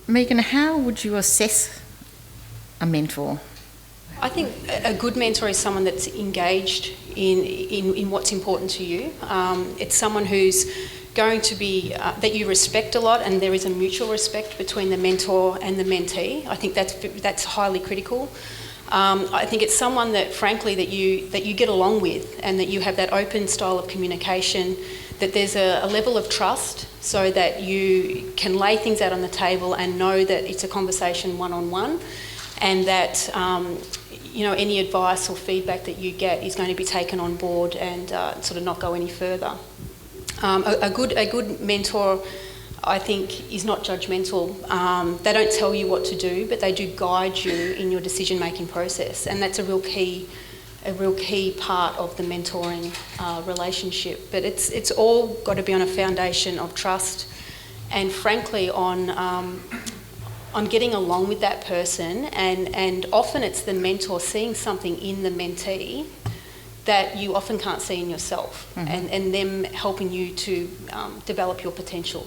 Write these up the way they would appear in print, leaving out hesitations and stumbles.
Megan, how would you assess a mentor? I think a good mentor is someone that's engaged in what's important to you. It's someone who's going to be, that you respect a lot, and there is a mutual respect between the mentor and the mentee. I think that's highly critical. I think it's someone that, frankly, that you get along with, and that you have that open style of communication, that there's a level of trust so that you can lay things out on the table and know that it's a conversation one-on-one, and that any advice or feedback that you get is going to be taken on board and sort of not go any further. A good mentor, I think, is not judgmental. They don't tell you what to do, but they do guide you in your decision-making process, and that's a real key part of the mentoring relationship. But it's all got to be on a foundation of trust, and frankly on getting along with that person, and often it's the mentor seeing something in the mentee that you often can't see in yourself, and them helping you to develop your potential.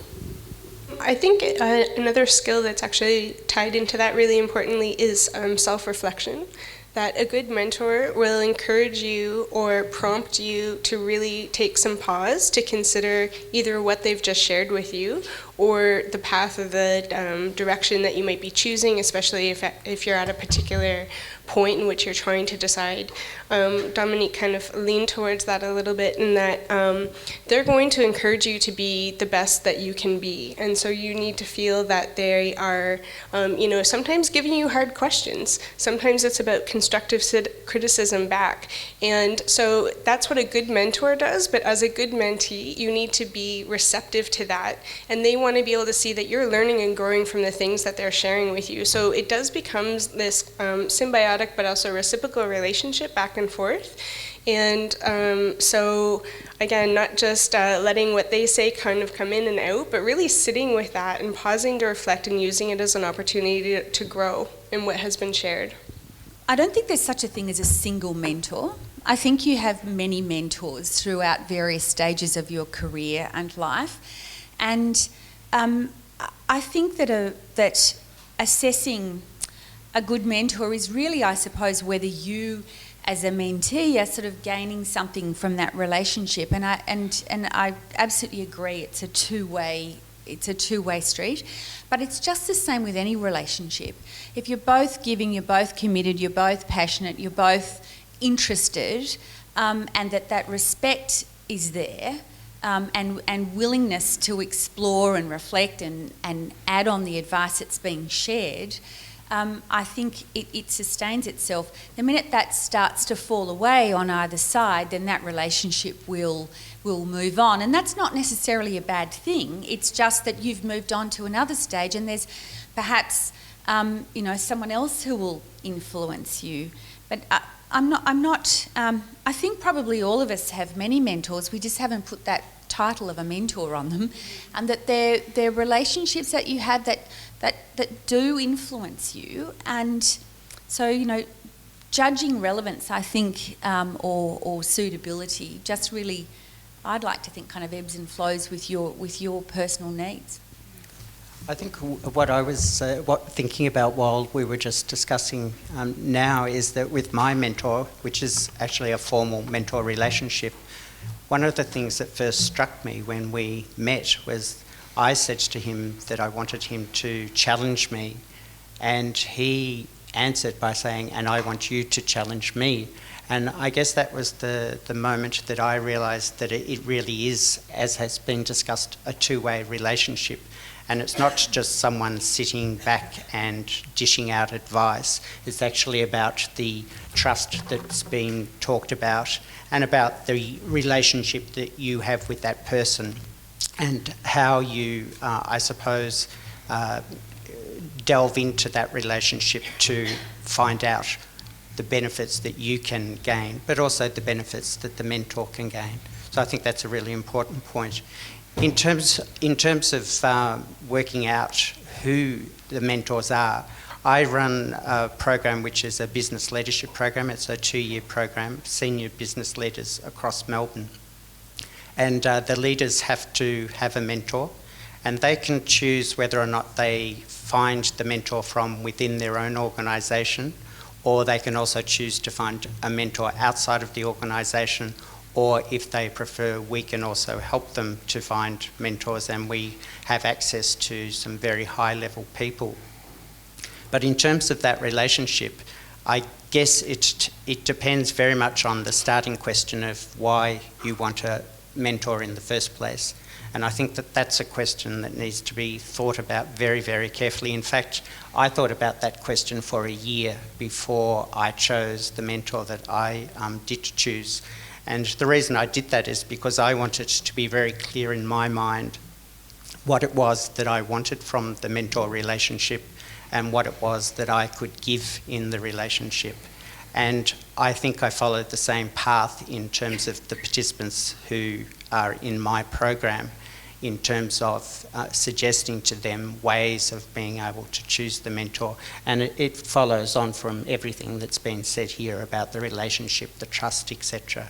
I think another skill that's actually tied into that really importantly is self-reflection. That a good mentor will encourage you or prompt you to really take some pause to consider either what they've just shared with you or the path of the direction that you might be choosing, especially if you're at a particular point in which you're trying to decide. Dominique kind of leaned towards that a little bit in that they're going to encourage you to be the best that you can be. And so you need to feel that they are, sometimes giving you hard questions. Sometimes it's about constructive criticism back. And so that's what a good mentor does, but as a good mentee, you need to be receptive to that. And they want to be able to see that you're learning and growing from the things that they're sharing with you. So it does become this symbiotic but also reciprocal relationship back and forth. And so again, not just letting what they say kind of come in and out, but really sitting with that and pausing to reflect and using it as an opportunity to grow in what has been shared. I don't think there's such a thing as a single mentor. I think you have many mentors throughout various stages of your career and life. And I think that assessing a good mentor is really, I suppose, whether you as a mentee are sort of gaining something from that relationship. And I absolutely agree, it's a two-way street. But it's just the same with any relationship. If you're both giving, you're both committed, you're both passionate, you're both interested, and that respect is there, and willingness to explore and reflect and add on the advice that's being shared, I think it sustains itself. The minute that starts to fall away on either side, then that relationship will move on. And that's not necessarily a bad thing. It's just that you've moved on to another stage, and there's perhaps someone else who will influence you. But I'm not. I think probably all of us have many mentors. We just haven't put that title of a mentor on them, and that they're relationships that you have that do influence you. And so judging relevance, I think, or suitability, just really, I'd like to think, kind of ebbs and flows with your personal needs. I think what I was thinking about while we were just discussing now is that with my mentor, which is actually a formal mentor relationship, one of the things that first struck me when we met was I said to him that I wanted him to challenge me, and he answered by saying, and I want you to challenge me. And I guess that was the moment that I realised that it really is, as has been discussed, a two-way relationship. And it's not just someone sitting back and dishing out advice. It's actually about the trust that's been talked about and about the relationship that you have with that person and how you, I suppose, delve into that relationship to find out the benefits that you can gain, but also the benefits that the mentor can gain. So I think that's a really important point. In terms of working out who the mentors are, I run a program which is a business leadership program. It's a 2-year program, senior business leaders across Melbourne. And the leaders have to have a mentor, And they can choose whether or not they find the mentor from within their own organisation, or they can also choose to find a mentor outside of the organisation, or if they prefer, we can also help them to find mentors, and we have access to some very high-level people. But in terms of that relationship, I guess it depends very much on the starting question of why you want a mentor in the first place. And I think that that's a question that needs to be thought about very, very carefully. In fact, I thought about that question for a year before I chose the mentor that I did choose. And the reason I did that is because I wanted to be very clear in my mind what it was that I wanted from the mentor relationship and what it was that I could give in the relationship. And I think I followed the same path in terms of the participants who are in my program, in terms of suggesting to them ways of being able to choose the mentor. And it follows on from everything that's been said here about the relationship, the trust, etc.